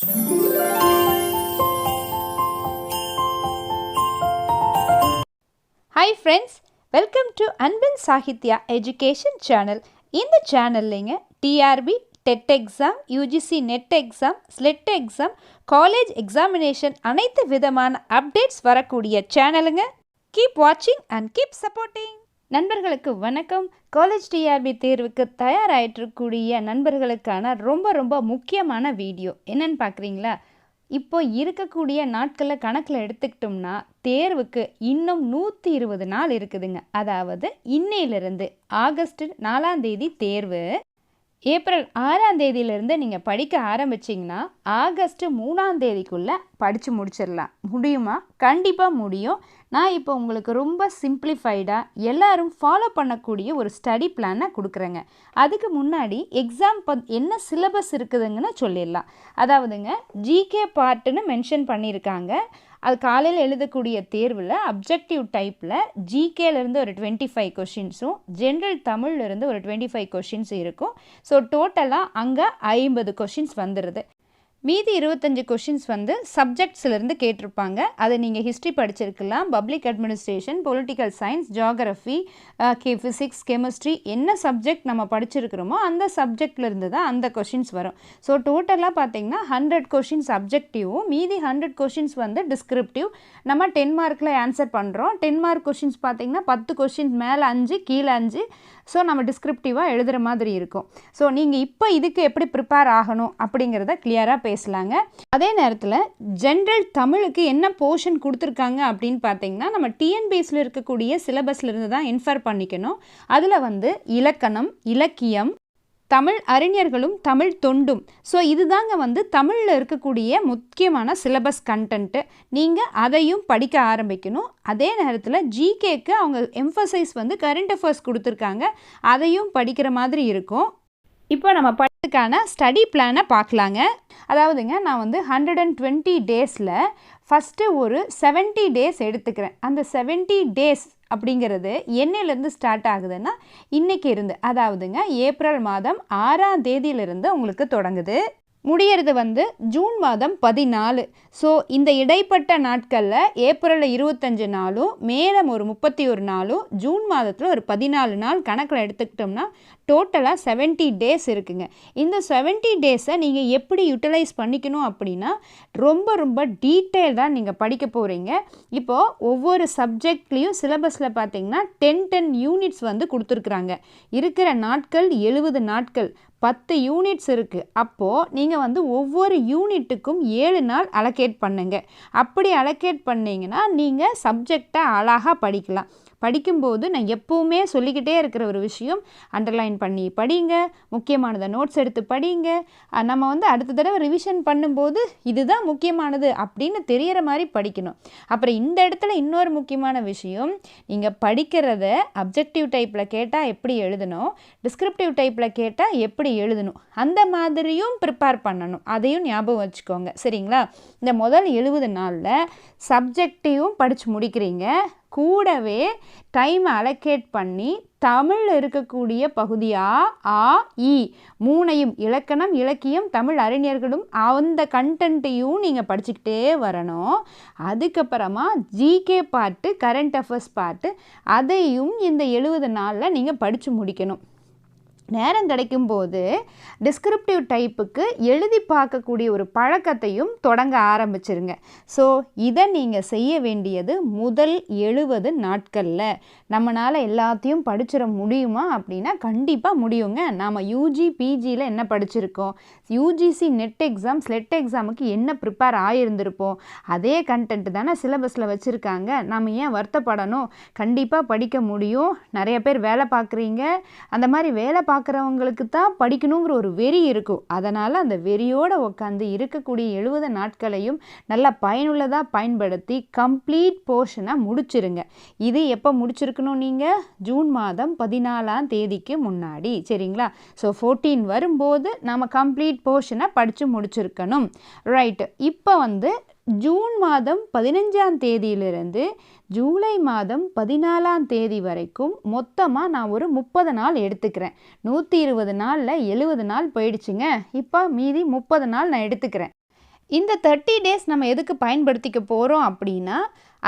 Hi friends, welcome to ANBILSAHITYA education channel. இந்த சேனல்லைங்க TRB, TET exam, UGC NET exam, SLET exam, college examination அனைத்து விதமான updates வரக்கூடிய சேனலுங்க. Keep watching and keep supporting. நண்பர்களுக்கு வணக்கம். College TRB தேர்வுக்கு தயாராகிட்டிருக்கக்கூடிய நண்பர்களுக்கான ரொம்ப முக்கியமான வீடியோ என்னன்னு பார்க்குறீங்களா? இப்போ இருக்கக்கூடிய நாட்களில் கணக்கில் எடுத்துக்கிட்டோம்னா தேர்வுக்கு இன்னும் 120 நாள் இருக்குதுங்க. அதாவது இன்னையிலிருந்து ஆகஸ்ட் 4ஆம் தேதி தேர்வு. ஏப்ரல் 6ஆம் தேதியிலிருந்து நீங்கள் படிக்க ஆரம்பிச்சிங்கன்னா ஆகஸ்ட் 3ஆம் தேதிக்குள்ளே படித்து முடிச்சிடலாம். முடியுமா? கண்டிப்பாக முடியும். நான் இப்போ உங்களுக்கு ரொம்ப சிம்பிளிஃபைடாக எல்லாரும் ஃபாலோ பண்ணக்கூடிய ஒரு ஸ்டடி பிளானை கொடுக்குறேங்க. அதுக்கு முன்னாடி எக்ஸாம் என்ன சிலபஸ் இருக்குதுங்கன்னு சொல்லிடலாம். அதாவதுங்க ஜிகே பார்ட்டுன்னு மென்ஷன் பண்ணியிருக்காங்க. அது காலையில் எழுதக்கூடிய தேர்வில் அப்ஜெக்டிவ் டைப்பில் ஜிகேலேருந்து ஒரு 25 கொஷின்ஸும் ஜென்ரல் தமிழ்லேருந்து ஒரு 25 கொஷின்ஸ் இருக்கும். ஸோ டோட்டலாக அங்கே 50 கொஷின்ஸ் வந்துடுது. மீதி 25 கொஷின்ஸ் சப்ஜெக்ட்ஸ்லேருந்து கேட்டிருப்பாங்க. அதை நீங்கள் ஹிஸ்ட்ரி படிச்சிருக்கலாம், public administration, political science, geography, physics, chemistry, என்ன சப்ஜெக்ட் நம்ம படிச்சிருக்கிறோமோ அந்த சப்ஜெக்ட்லேருந்து தான் அந்த கொஷின்ஸ் வரும். ஸோ டோட்டலாக பார்த்தீங்கன்னா 100 கொஷின்ஸ் அப்ஜெக்டிவும் மீதி 100 கொஷின்ஸ் டிஸ்கிரிப்டிவ். நம்ம 10 மார்க்கில் ஆன்சர் பண்ணுறோம். 10 மார்க் கொஷின்ஸ் பார்த்தீங்கன்னா 10 கொஷின்ஸ் மேலே 5 கீழே 5. ஸோ நம்ம டிஸ்கிரிப்டிவாக எழுதுகிற மாதிரி இருக்கும். ஸோ நீங்கள் இப்போ இதுக்கு எப்படி ப்ரிப்பேர் ஆகணும் அப்படிங்கிறத கிளியராக பேசலாங்க. அதே நேரத்தில் ஜென்ரல் தமிழுக்கு என்ன போர்ஷன் கொடுத்துருக்காங்க அப்படின்னு பார்த்தீங்கன்னா நம்ம டிஎன்பிஎஸ்சில் இருக்கக்கூடிய சிலபஸ்லேருந்து தான் இன்ஃபர் பண்ணிக்கணும். அதில் இலக்கணம், இலக்கியம், தமிழ் அறிஞர்களும் தமிழ் தொண்டும். ஸோ இதுதாங்க தமிழில் இருக்கக்கூடிய முக்கியமான சிலபஸ் கண்டென்ட்டு. நீங்கள் அதையும் படிக்க ஆரம்பிக்கணும். அதே நேரத்தில் ஜிகேக்கு அவங்க எம்ஃபசைஸ் கரண்ட் அஃபேர்ஸ் கொடுத்துருக்காங்க. அதையும் படிக்கிற மாதிரி இருக்கும். இப்போ நம்ம படிக்கிறதுக்கான ஸ்டடி பிளானை பார்க்கலாங்க. அதாவதுங்க நான் 120 டேஸில் ஃபஸ்ட்டு ஒரு 70 டேஸ் எடுத்துக்கிறேன். அந்த 70 டேஸ் அப்படிங்கிறது என்னையிலேருந்து ஸ்டார்ட் ஆகுதுன்னா இன்றைக்கி இருந்து, அதாவதுங்க ஏப்ரல் மாதம் 6ஆம் தேதியிலிருந்து உங்களுக்கு தொடங்குது. முடியறது ஜூன் மாதம் 14. ஸோ இந்த இடைப்பட்ட நாட்களில் ஏப்ரலில் 25 நாளும் மேலும் ஒரு 31 நாளும் ஜூன் மாதத்தில் ஒரு 14 நாள் கணக்கில் எடுத்துக்கிட்டோம்னா டோட்டலாக 70 டேஸ் இருக்குங்க. இந்த 70 டேஸை நீங்கள் எப்படி யூட்டிலைஸ் பண்ணிக்கணும் அப்படின்னா ரொம்ப டீட்டெயில்டாக நீங்கள் படிக்க போகிறீங்க. இப்போது ஒவ்வொரு சப்ஜெக்ட்லேயும் சிலபஸில் பார்த்தீங்கன்னா 10 யூனிட்ஸ் கொடுத்துருக்குறாங்க. இருக்கிற நாட்கள் 70 நாட்கள், 10 யூனிட்ஸ் இருக்குது. அப்போது நீங்கள் ஒவ்வொரு யூனிட்டுக்கும் 7 நாள் அலோகேட் பண்ணுங்க. அப்படி அலோகேட் பண்ணிங்கன்னா நீங்கள் சப்ஜெக்டை அழகாக படிக்கலாம். படிக்கும்போது நான் எப்போவுமே சொல்லிக்கிட்டே இருக்கிற ஒரு விஷயம், அண்டர்லைன் பண்ணி படிங்க, முக்கியமானதை நோட்ஸ் எடுத்து படிங்க. நம்ம அடுத்த தடவை ரிவிஷன் பண்ணும்போது இதுதான் முக்கியமானது அப்படின்னு தெரிகிற மாதிரி படிக்கணும். அப்புறம் இந்த இடத்துல இன்னொரு முக்கியமான விஷயம், நீங்கள் படிக்கிறத அப்ஜெக்டிவ் டைப்பில் கேட்டால் எப்படி எழுதணும், டிஸ்கிரிப்டிவ் டைப்பில் கேட்டால் எப்படி எழுதணும், அந்த மாதிரியும் ப்ரிப்பேர் பண்ணணும். அதையும் ஞாபகம் வச்சுக்கோங்க, சரிங்களா? இந்த முதல் 70 நாளில் சப்ஜெக்டையும் படித்து முடிக்கிறீங்க, கூடவே டைம் அலோகேட் பண்ணி தமிழில் இருக்கக்கூடிய பகுதியாக ஆ இ 3ஐயும் இலக்கணம், இலக்கியம், தமிழ் அறிஞர்களும் அந்த கண்டென்ட்டையும் நீங்கள் படிச்சுக்கிட்டே வரணும். அதுக்கப்புறமா GK part, current affairs part, அதையும் இந்த 70 நாளில் நீங்கள் படித்து முடிக்கணும். நேரம் கிடைக்கும்போது டிஸ்கிரிப்டிவ் டைப்புக்கு எழுதி பார்க்கக்கூடிய ஒரு பழக்கத்தையும் தொடங்க ஆரம்பிச்சிருங்க. ஸோ இதை நீங்கள் செய்ய வேண்டியது முதல் 70 நாட்களில். நம்மளால் எல்லாத்தையும் படிச்சிட முடியுமா அப்படின்னா கண்டிப்பாக முடியுங்க. நாம் யூஜி பிஜியில் என்ன படிச்சிருக்கோம், யூஜிசி நெட் எக்ஸாம், ஸ்லெட் எக்ஸாமுக்கு என்ன ப்ரிப்பேர் ஆகியிருந்திருப்போம், அதே கண்டென்ட் தானே சிலபஸில் வச்சுருக்காங்க. நம்ம ஏன் வருத்தப்படணும்? கண்டிப்பாக படிக்க முடியும். நிறைய பேர் வேலை பார்க்குறீங்க, அந்த மாதிரி வேலை பார்க்குறவங்களுக்கு தான் படிக்கணுங்கிற ஒரு வெறி இருக்கும். அதனால் அந்த வெறியோடு உட்காந்து இருக்கக்கூடிய 70 நாட்களையும் நல்லா பயனுள்ளதாக பயன்படுத்தி கம்ப்ளீட் போர்ஷனை முடிச்சிருங்க. இது எப்போ முடிச்சிருக்கணும்? நீங்கள் ஜூன் மாதம் 14ஆம் தேதிக்கு முன்னாடி, சரிங்களா? ஸோ 14 வரும்போது நம்ம கம்ப்ளீட் போர்ஷனை படித்து முடிச்சிருக்கணும். ரைட்டு. இப்போ ஜூன் மாதம் 15ஆம் தேதியிலிருந்து ஜூலை மாதம் 14ஆம் தேதி வரைக்கும் மொத்தமாக நான் ஒரு 30 நாள் எடுத்துக்கிறேன். 120 நாளில் 70 நாள் போயிடுச்சுங்க. இப்போ மீதி 30 நாள் நான் எடுத்துக்கிறேன். இந்த 30 டேஸ் நம்ம எதுக்கு பயன்படுத்திக்க போகிறோம் அப்படின்னா,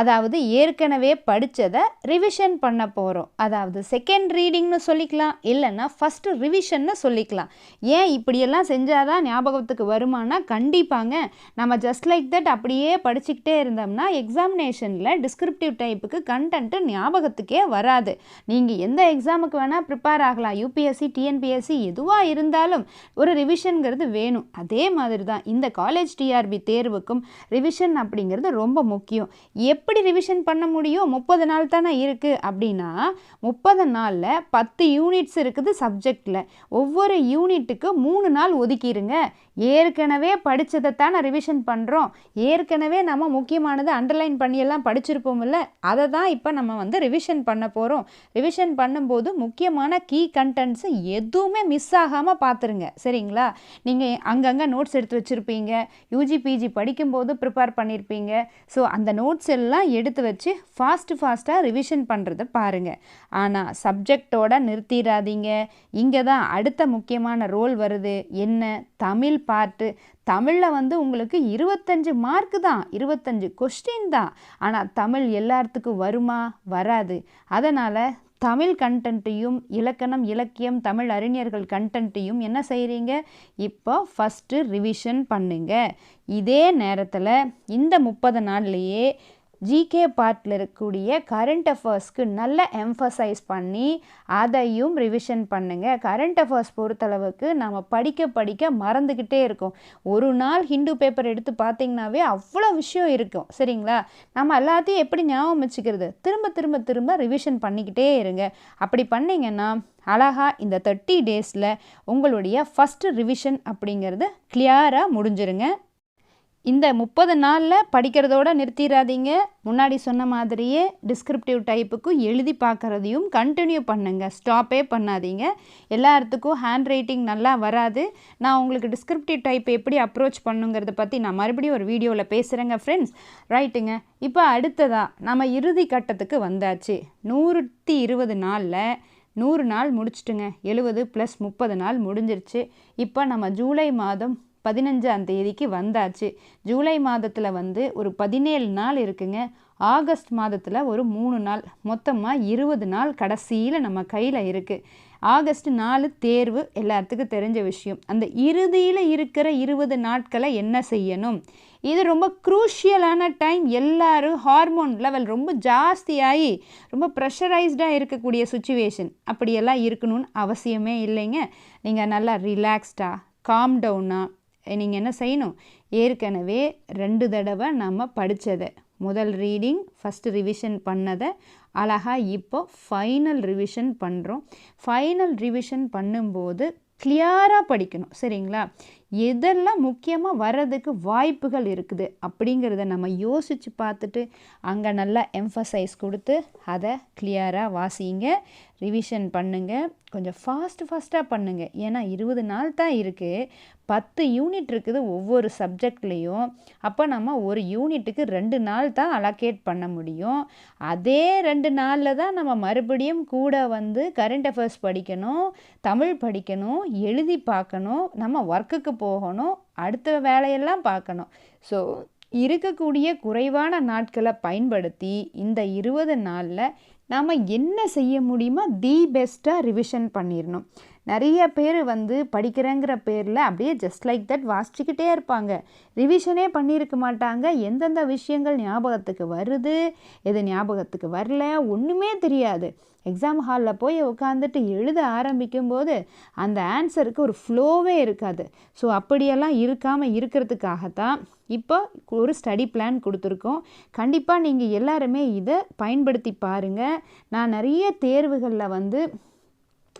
அதாவது ஏற்கனவே படித்ததை ரிவிஷன் பண்ண போகிறோம். அதாவது செகண்ட் ரீடிங்னு சொல்லிக்கலாம், இல்லைன்னா ஃபஸ்ட்டு ரிவிஷன்னு சொல்லிக்கலாம். ஏன் இப்படியெல்லாம் செஞ்சால் தான் ஞாபகத்துக்கு வருமானா, கண்டிப்பாங்க. நம்ம ஜஸ்ட் லைக் தட் அப்படியே படிச்சுக்கிட்டே இருந்தோம்னா எக்ஸாமினேஷனில் டிஸ்கிரிப்டிவ் டைப்புக்கு கண்டென்ட்டு ஞாபகத்துக்கே வராது. நீங்கள் எந்த எக்ஸாமுக்கு வேணால் ப்ரிப்பேர் ஆகலாம், யூபிஎஸ்சி, டிஎன்பிஎஸ்சி எதுவாக இருந்தாலும் ஒரு ரிவிஷனுங்கிறது வேணும். அதே மாதிரி தான் இந்த காலேஜ் டிஆர்பி தேர்வுக்கும் ரிவிஷன் அப்படிங்கிறது ரொம்ப முக்கியம். எப்படி ரிவிஷன் பண்ண முடியும்? 30 நாள் தானே இருக்குது அப்படின்னா, 30 நாளில் 10 யூனிட்ஸ் இருக்குது சப்ஜெக்டில். ஒவ்வொரு யூனிட்டுக்கு 3 நாள் ஒதுக்கிடுங்க. ஏற்கனவே படித்ததை தானே ரிவிஷன் பண்ணுறோம். ஏற்கனவே நம்ம முக்கியமானது அண்டர்லைன் பண்ணியெல்லாம் படிச்சிருப்போம்ல, அதை தான் இப்போ நம்ம ரிவிஷன் பண்ண போகிறோம். ரிவிஷன் பண்ணும்போது முக்கியமான கீ கண்டென்ட்ஸு எதுவுமே மிஸ் ஆகாமல் பார்த்துருங்க, சரிங்களா? நீங்கள் அங்கங்கே நோட்ஸ் எடுத்து வச்சுருப்பீங்க, யூஜி பிஜி படிக்கும்போது ப்ரிப்பேர் பண்ணியிருப்பீங்க. ஸோ அந்த நோட்ஸ் எல்லாம் எடுத்து வச்சு ஃபாஸ்ட்டாக ரிவிஷன் பண்ணுறதை பாருங்கள். ஆனால் சப்ஜெக்டோட நிறுத்திடாதீங்க. இங்கே தான் அடுத்த முக்கியமான ரோல் வருது. என்ன? தமிழ் பார்ட்டு. தமிழில் உங்களுக்கு 25 மார்க்கு தான், 25 கொஸ்டின் தான். ஆனால் தமிழ் எல்லாத்துக்கும் வருமா? வராது. அதனால் தமிழ் கண்டென்ட்டையும் இலக்கணம், இலக்கியம், தமிழ் அறிஞர்கள் கண்டென்ட்டையும் என்ன செய்கிறீங்க? இப்போ ஃபஸ்ட்டு ரிவிஷன் பண்ணுங்க. இதே நேரத்தில் இந்த 30 நாள்லேயே ஜிகே பார்ட்டில் இருக்கக்கூடிய கரண்ட் அஃபேர்ஸ்க்கு நல்ல எம்ஃபசைஸ் பண்ணி அதையும் ரிவிஷன் பண்ணுங்கள். கரண்ட் அஃபேர்ஸ் பொறுத்தளவுக்கு நம்ம படிக்க மறந்துக்கிட்டே இருக்கோம். ஒரு நாள் ஹிந்து பேப்பர் எடுத்து பார்த்திங்கனாவே அவ்வளோ விஷயம் இருக்கும், சரிங்களா? நம்ம எல்லாத்தையும் எப்படி ஞாபகம் வச்சுக்கிறது? திரும்ப ரிவிஷன் பண்ணிக்கிட்டே இருங்க. அப்படி பண்ணிங்கன்னா அழகாக இந்த 30 டேஸில் உங்களுடைய ஃபஸ்ட்டு ரிவிஷன் அப்படிங்கிறது கிளியராக முடிஞ்சிருங்க. இந்த 30 நாளில் படிக்கிறதோடு நிறுத்திடாதீங்க. முன்னாடி சொன்ன மாதிரியே டிஸ்கிரிப்டிவ் டைப்புக்கு எழுதி பார்க்குறதையும் கண்டினியூ பண்ணுங்கள், ஸ்டாப்பே பண்ணாதீங்க. எல்லாத்துக்கும் ஹேண்ட் ரைட்டிங் நல்லா வராது. நான் உங்களுக்கு டிஸ்கிரிப்டிவ் டைப் எப்படி அப்ரோச் பண்ணுங்கிறத பற்றி நான் மறுபடியும் ஒரு வீடியோவில் பேசுகிறேங்க ஃப்ரெண்ட்ஸ். ரைட்டுங்க. இப்போ அடுத்ததாக நம்ம இறுதி கட்டத்துக்கு வந்தாச்சு. 120 நாளில் 100 நாள் முடிச்சிட்டுங்க. 70 + 30 நாள் முடிஞ்சிருச்சு. இப்போ நம்ம ஜூலை மாதம் 15ஆம் தேதிக்கு வந்தாச்சு. ஜூலை மாதத்தில் ஒரு 17 நாள் இருக்குங்க. ஆகஸ்ட் மாதத்தில் ஒரு 3 நாள், மொத்தமாக 20 நாள் கடைசியில் நம்ம கையில் இருக்குது. ஆகஸ்ட் 4 தேர்வு, எல்லாத்துக்கும் தெரிஞ்ச விஷயம். அந்த இறுதியில் இருக்கிற 20 நாட்களை என்ன செய்யணும்? இது ரொம்ப க்ரூஷியலான டைம். எல்லோரும் ஹார்மோன் லெவல் ரொம்ப ஜாஸ்தியாகி ரொம்ப ப்ரெஷரைஸ்டாக இருக்கக்கூடிய சுச்சுவேஷன். அப்படியெல்லாம் இருக்கணும்னு அவசியமே இல்லைங்க. நீங்கள் நல்லா ரிலாக்ஸ்டாக, காம் டவுனாக நீங்கள் என்ன செய்யணும்? ஏற்கனவே 2 தடவை நம்ம படித்ததை, முதல் ரீடிங், ஃபஸ்ட்டு ரிவிஷன் பண்ணதை அழகாக இப்போ ஃபைனல் ரிவிஷன் பண்ணுறோம். ஃபைனல் ரிவிஷன் பண்ணும்போது கிளியராக படிக்கணும், சரிங்களா? எதெல்லாம் முக்கியமாக வர்றதுக்கு வாய்ப்புகள் இருக்குது அப்படிங்கிறத நம்ம யோசித்து பார்த்துட்டு அங்கே நல்லா எம்ஃபசைஸ் கொடுத்து அதை கிளியராக வாசிங்க, ரிவிஷன் பண்ணுங்கள். கொஞ்சம் ஃபாஸ்ட்டாக பண்ணுங்கள். ஏன்னா 20 நாள் தான் இருக்குது, 10 யூனிட் இருக்குது ஒவ்வொரு சப்ஜெக்ட்லேயும். அப்போ நம்ம ஒரு யூனிட்டுக்கு 2 நாள் தான் அலோகேட் பண்ண முடியும். அதே 2 நாளில் தான் நம்ம மறுபடியும் கூட கரண்ட் அஃபேர்ஸ் படிக்கணும், தமிழ் படிக்கணும், எழுதி பார்க்கணும், நம்ம ஒர்க்குக்கு போகணும், அடுத்த வேலையெல்லாம் பார்க்கணும். ஸோ இருக்கக்கூடிய குறைவான நாட்களை பயன்படுத்தி இந்த 20 நாளில் நாம் என்ன செய்ய முடியுமோ தி பெஸ்ட்டாக ரிவிஷன் பண்ணிடணும். நிறைய பேர் படிக்கிறேங்கிற பேரில் அப்படியே ஜஸ்ட் லைக் தட் வாசிச்சுக்கிட்டே இருப்பாங்க, ரிவிஷனே பண்ணியிருக்க மாட்டாங்க. எந்தெந்த விஷயங்கள் ஞாபகத்துக்கு வருது, எது ஞாபகத்துக்கு வரல, ஒன்றுமே தெரியாது. எக்ஸாம் ஹாலில் போய் உட்காந்துட்டு எழுத ஆரம்பிக்கும்போது அந்த ஆன்சருக்கு ஒரு ஃப்ளோவே இருக்காது. ஸோ அப்படியெல்லாம் இருக்காமல் இருக்கிறதுக்காகத்தான் இப்போ ஒரு ஸ்டடி பிளான் கொடுத்துருக்கோம். கண்டிப்பாக நீங்கள் எல்லாருமே இதை பயன்படுத்தி பாருங்கள். நான் நிறைய தேர்வுகளில்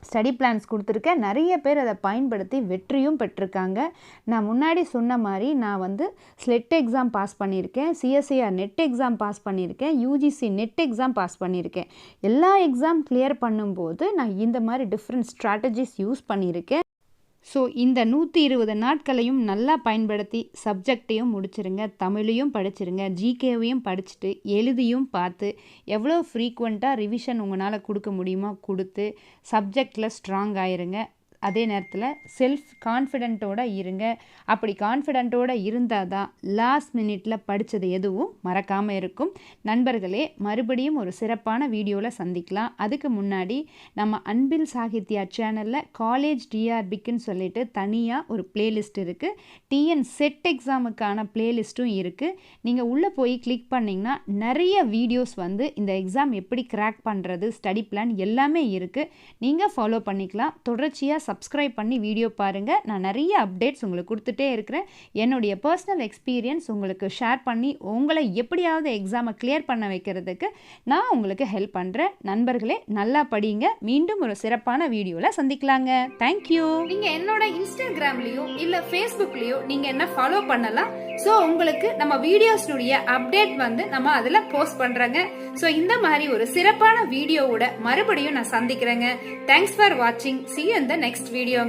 ஸ்டடி பிளான்ஸ் கொடுத்துருக்கேன். நிறைய பேர் அதை பயன்படுத்தி வெற்றியும் பெற்றிருக்காங்க. நான் முன்னாடி சொன்ன மாதிரி நான் ஸ்லெட் எக்ஸாம் பாஸ் பண்ணியிருக்கேன், சிஎஸ்ஐஆர் நெட் எக்ஸாம் பாஸ் பண்ணியிருக்கேன், யூஜிசி நெட் எக்ஸாம் பாஸ் பண்ணியிருக்கேன். எல்லா எக்ஸாம் கிளியர் பண்ணும்போது நான் இந்த மாதிரி டிஃப்ரெண்ட் ஸ்ட்ராட்டஜிஸ் யூஸ் பண்ணியிருக்கேன். ஸோ இந்த 120 நாட்களையும் நல்லா பயன்படுத்தி சப்ஜெக்டையும் முடிச்சிருங்க, தமிழையும் படிச்சிருங்க, ஜிகேவையும் படிச்சுட்டு எழுதியும் பார்த்து எவ்வளோ ஃப்ரீக்வெண்ட்டாக ரிவிஷன் உங்களால் கொடுக்க முடியுமோ கொடுத்து சப்ஜெக்டில் ஸ்ட்ராங் ஆயிருங்க. அதே நேரத்தில் செல்ஃப் கான்ஃபிடென்ட்டோடு இருங்க. அப்படி கான்ஃபிடென்ட்டோடு இருந்தால் தான் லாஸ்ட் மினிட்ல படித்தது எதுவும் மறக்காமல் இருக்கும். நண்பர்களே, மறுபடியும் ஒரு சிறப்பான வீடியோவில் சந்திக்கலாம். அதுக்கு முன்னாடி நம்ம அன்பில் சாகித்யா சேனலில் காலேஜ் டிஆர்பிக்குன்னு சொல்லிட்டு தனியாக ஒரு பிளேலிஸ்ட் இருக்குது. டிஎன் செட் எக்ஸாமுக்கான பிளேலிஸ்ட்டும் இருக்குது. நீங்கள் உள்ளே போய் கிளிக் பண்ணிங்கன்னா நிறைய வீடியோஸ் வந்து இந்த எக்ஸாம் எப்படி கிராக் பண்ணுறது, ஸ்டடி பிளான் எல்லாமே இருக்குது. நீங்கள் ஃபாலோ பண்ணிக்கலாம். தொடர்ச்சியாக சப்ஸ்கிரைப் பண்ணி வீடியோ பாருங்கள். நான் நிறைய அப்டேட்ஸ் உங்களுக்கு கொடுத்துட்டே இருக்கிறேன். என்னுடைய பர்சனல் எக்ஸ்பீரியன்ஸ் உங்களுக்கு ஷேர் பண்ணி உங்களை எப்படியாவது எக்ஸாமை கிளியர் பண்ண வைக்கிறதுக்கு நான் உங்களுக்கு ஹெல்ப் பண்ணுறேன். நண்பர்களே, நல்லா படிங்க. மீண்டும் ஒரு சிறப்பான வீடியோவில் சந்திக்கலாங்க. தேங்க்யூ. நீங்கள் என்னோட இன்ஸ்டாகிராம்லேயோ இல்லை ஃபேஸ்புக்லேயோ நீங்கள் என்ன ஃபாலோ பண்ணலாம். ஸோ உங்களுக்கு நம்ம வீடியோஸ்னுடைய அப்டேட் வந்து நம்ம அதில் போஸ்ட் பண்ணுறோங்க. ஸோ இந்த மாதிரி ஒரு சிறப்பான வீடியோவோட மறுபடியும் நான் சந்திக்கிறேங்க. தேங்க்ஸ் ஃபார் வாட்சிங். See you in the next video.